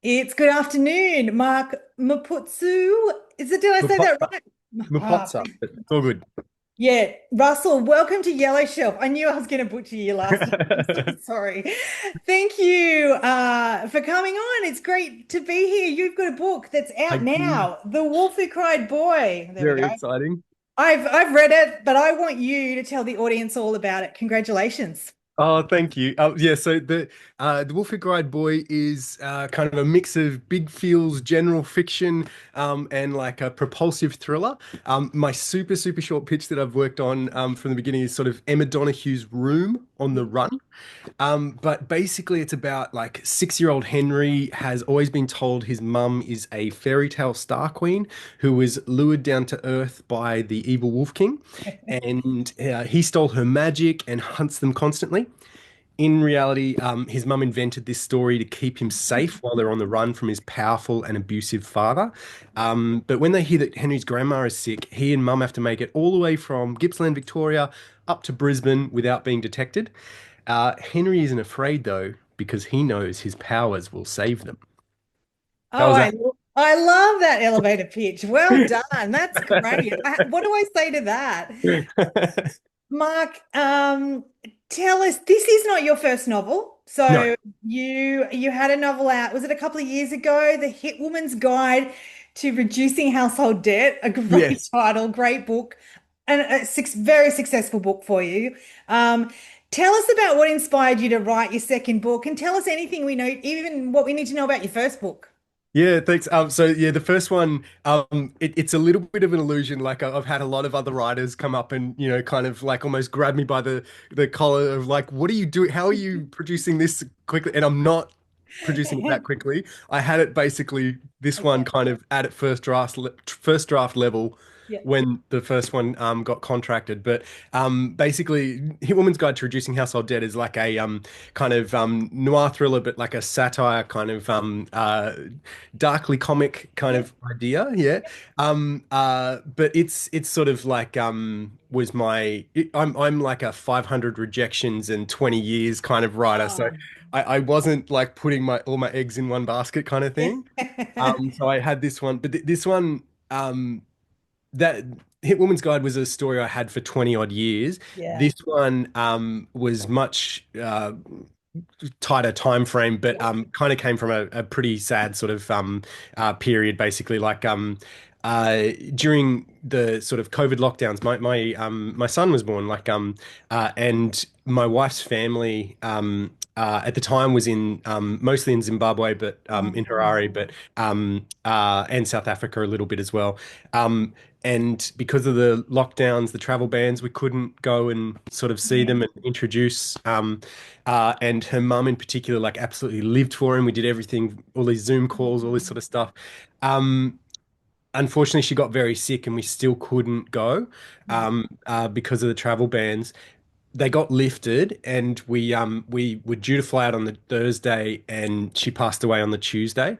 It's good afternoon, Mark Mupotsu. Did I say that Mupotsa, right? Ah, Mupotsa, but it's all good. yeah, Russell, welcome to Yellow Shelf. I knew I was going to butcher your last name. I'm so sorry. Thank you for coming on. It's great to be here. You've got a book that's out Thank you. now, The Wolf Who Cried Boy. There we Very go. exciting. I've read it, but I want you to tell the audience all about it. Congratulations. Oh, thank you. Yeah, so the Wolf Who Boy is kind of a mix of big feels, general fiction, and like a propulsive thriller. My super short pitch that I've worked on from the beginning is sort of Emma Donohue's Room on the Run. But basically, it's about like 6-year-old Henry has always been told his mum is a fairy tale star queen who was lured down to earth by the evil Wolf King, and he stole her magic and hunts them constantly. In reality, his mum invented this story to keep him safe while they're on the run from his powerful and abusive father. But when they hear that Henry's grandma is sick, he and mum have to make it all the way from Gippsland, Victoria, up to Brisbane without being detected. Henry isn't afraid though, because he knows his powers will save them. How Oh, was I that? I love that elevator pitch. Well done. That's great. What do I say to that? Mark, tell us, this is not your first novel. No. So you had a novel out, was it a couple of years ago? The Hit Woman's Guide to Reducing Household Debt, a great Yes. title, great book, and a very successful book for you. Um, Tell us about what inspired you to write your second book, and tell us anything we know, even what we need to know about your first book. Yeah, thanks. So yeah, the first one, it's a little bit of an illusion. Like I've had a lot of other writers come up and kind of like almost grab me by the collar of like, what are you doing? How are you producing this quickly? And I'm not producing it that quickly. I had it basically this one Okay. kind of at first draft level Yeah. when the first one got contracted. But basically, Hit Woman's Guide to Reducing Household Debt is like a kind of noir thriller, but like a satire kind of darkly comic kind Yeah. of idea, yeah. But it's sort of like was I'm like a 500 rejections and 20 years kind of writer, so Oh. I wasn't like putting my all my eggs in one basket kind of thing. So I had this one, but this one that Hit Woman's Guide was a story I had for 20 odd years. Yeah. This one was much tighter time frame, but kind of came from a pretty sad sort of period, basically. Like during the sort of COVID lockdowns, my son was born, and my wife's family at the time was in mostly in Zimbabwe, but in Harare, but and South Africa a little bit as well. Um, and because of the lockdowns, the travel bans, we couldn't go and sort of see them and introduce. And her mum in particular, like absolutely lived for him. We did everything, all these Zoom calls, all this sort of stuff. Um, Unfortunately, she got very sick and we still couldn't go because of the travel bans. They got lifted and we were due to fly out on the Thursday and she passed away on the Tuesday.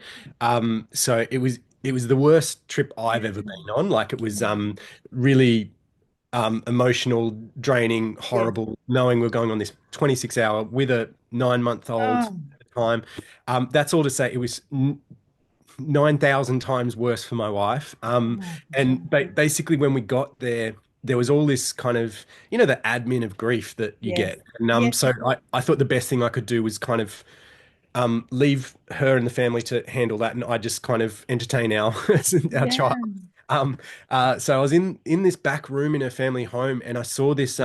So it was the worst trip I've ever been on. Like it was really emotional, draining, Yeah. horrible, knowing we're going on this 26-hour with a 9-month-old Oh. at the time. That's all to say it was 9,000 times worse for my wife. Oh, And God. basically, when we got there, there was all this kind of, the admin of grief that you Yes. get. And Yeah. so I thought the best thing I could do was kind of leave her and the family to handle that, and I just kind of entertain our child. Yeah. Um, so I was in this back room in her family home, and I saw this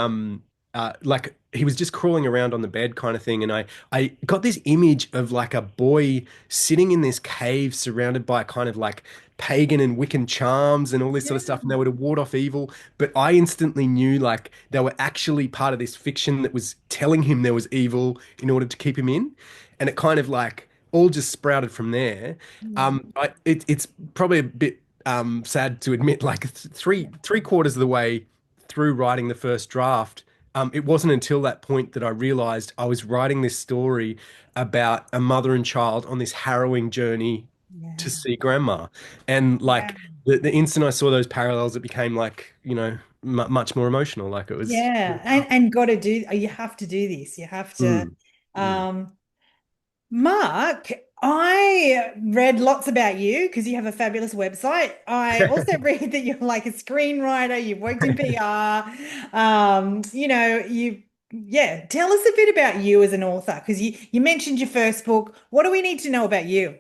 like he was just crawling around on the bed kind of thing, and I got this image of like a boy sitting in this cave surrounded by kind of like pagan and Wiccan charms and all this sort of stuff, and they were to ward off evil. But I instantly knew like they were actually part of this fiction that was telling him there was evil in order to keep him in, and it kind of like all just sprouted from there. Yeah. It's probably a bit sad to admit, like three quarters of the way through writing the first draft, it wasn't until that point that I realized I was writing this story about a mother and child on this harrowing journey to Yeah. see grandma. And Yeah. like the instant I saw those parallels, it became like, much more emotional. Like it Yeah. was And got to do, you have to do this. You have to. mm, mm. Um, Mark, I read lots about you because you have a fabulous website. I also read that you're like a screenwriter, you've worked in PR. Yeah, tell us a bit about you as an author because you mentioned your first book. What do we need to know about you?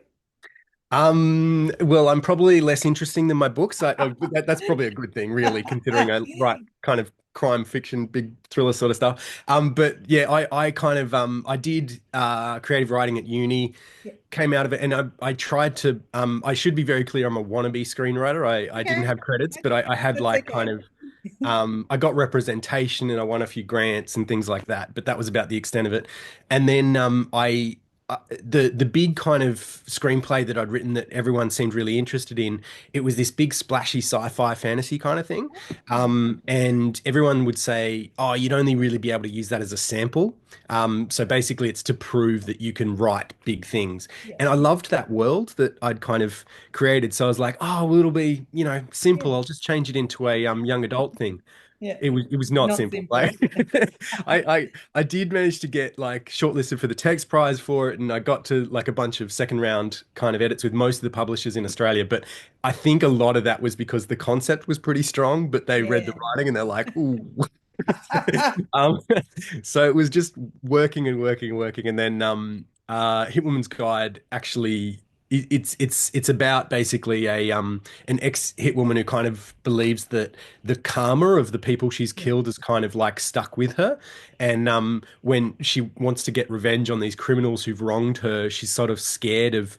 Well, I'm probably less interesting than my books. That's probably a good thing, really, considering I write kind of crime fiction, big thriller sort of stuff. But yeah, I kind of I did creative writing at uni, Yeah. came out of it, and I tried to I should be very clear, I'm a wannabe screenwriter. I didn't Okay, have credits, but I had that's like kind okay. of I got representation and I won a few grants and things like that, but that was about the extent of it. And then I the big kind of screenplay that I'd written that everyone seemed really interested in, it was this big splashy sci-fi fantasy kind of thing. And everyone would say, "Oh, you'd only really be able to use that as a sample." So basically, it's to prove that you can write big things. Yeah, And I loved that world that I'd kind of created. So I was like, "Oh, well, it'll be, yeah, simple. I'll just change it into a young adult thing." yeah. It was not Not simple. Like simple. I did manage to get like shortlisted for the text prize for it, and I got to like a bunch of second round kind of edits with most of the publishers in Australia. But I think a lot of that was because the concept was pretty strong, but they read the Yeah. writing and they're like, "Ooh." Um, so it was just working and working and working, and then Hitwoman's Guide actually it's about basically a an ex-hit woman who kind of believes that the karma of the people she's Yeah. killed is kind of like stuck with her, and when she wants to get revenge on these criminals who've wronged her, she's sort of scared of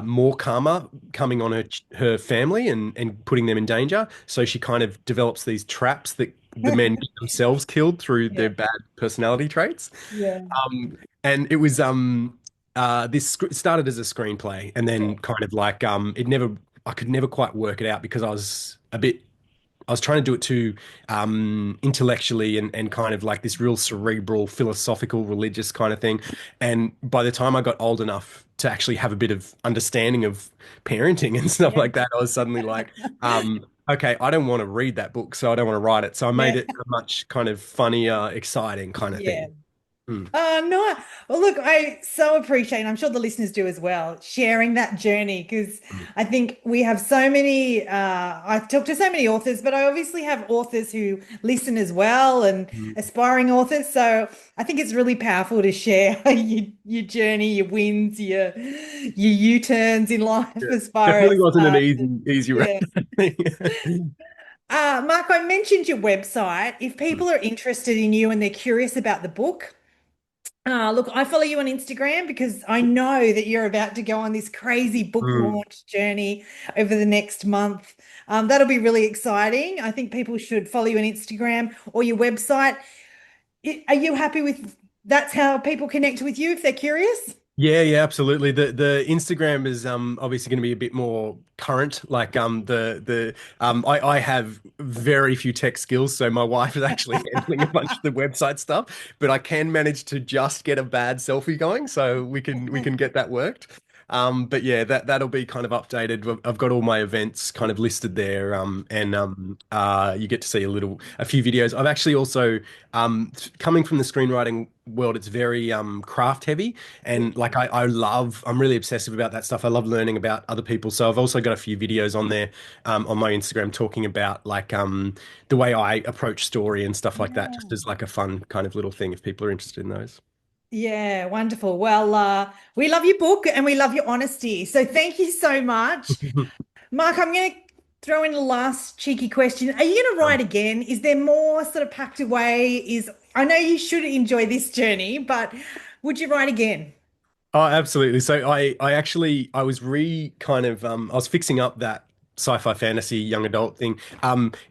more karma coming on her family and putting them in danger. So she kind of develops these traps that the men themselves killed through Yeah. their bad personality traits. Yeah. And it was started as a screenplay and then kind of like it never I could never quite work it out because I was trying to do it too intellectually and kind of like this real cerebral, philosophical, religious kind of thing. And by the time I got old enough to actually have a bit of understanding of parenting and stuff Yeah. like that, I was suddenly like, okay, I don't want to read that book, so I don't want to write it. So I made Yeah. it a much kind of funnier, exciting kind of Yeah. thing. Mm. No. Well, look, I so appreciate, and I'm sure the listeners do as well, sharing that journey because I think we have so many. I've talked to so many authors, but I obviously have authors who listen as well and Mm. aspiring authors. So I think it's really powerful to share your journey, your wins, your U-turns in life Yeah. as far Definitely as wasn't an easy ride. yeah. Mark, I mentioned your website. If people are interested in you and they're curious about the book. Look, I follow you on Instagram because I know that you're about to go on this crazy book Mm. launch journey over the next month. That'll be really exciting. I think people should follow you on Instagram or your website. Are you happy with that's how people connect with you if they're curious? Yeah, yeah, absolutely. The Instagram is obviously going to be a bit more current. Like I have very few tech skills, so my wife is actually handling a bunch of the website stuff, but I can manage to just get a bad selfie going, so we can get that worked. But yeah, that'll be kind of updated. I've got all my events kind of listed there, and you get to see a few videos. I've actually also coming from the screenwriting world, it's very craft heavy. Yeah. And like I'm really obsessive about that stuff. I love learning about other people. So I've also got a few videos on there on my Instagram talking about like the way I approach story and stuff like that, just Yeah. as like a fun kind of little thing if people are interested in those. Yeah, wonderful. Well, we love your book and we love your honesty. So thank you so much. Mark, I'm going to throw in a last cheeky question. Are you going to write Um, again? Is there more sort of packed away? I know you should enjoy this journey, but would you write again? Oh, absolutely. So I was kind of I was fixing up that sci-fi fantasy young adult thing.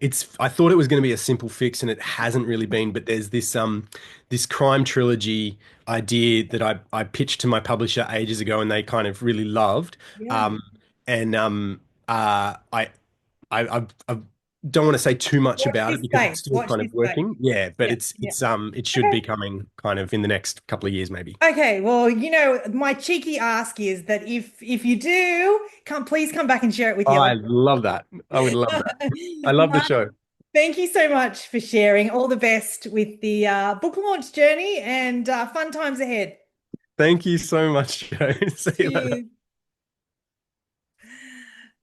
It's I thought it was going to be a simple fix and it hasn't really been, but there's this crime trilogy idea that I pitched to my publisher ages ago and they kind of really loved. Yeah. Um and I don't want to say too much Watch about it this because it's space. still Watch kind of this space. working. Yeah, but Yeah. Yeah. it should Okay. be coming kind of in the next couple of years maybe. Okay. Well, my cheeky ask is that if you do, please come back and share it with Oh, Yellow. I love that. I would love that. I love the Mark, show. thank you so much for sharing. All the best with the book launch journey and fun times ahead. Thank you so much, Joe. See you later. Cheers.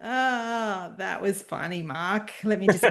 Ah, that was funny, Mark. Let me just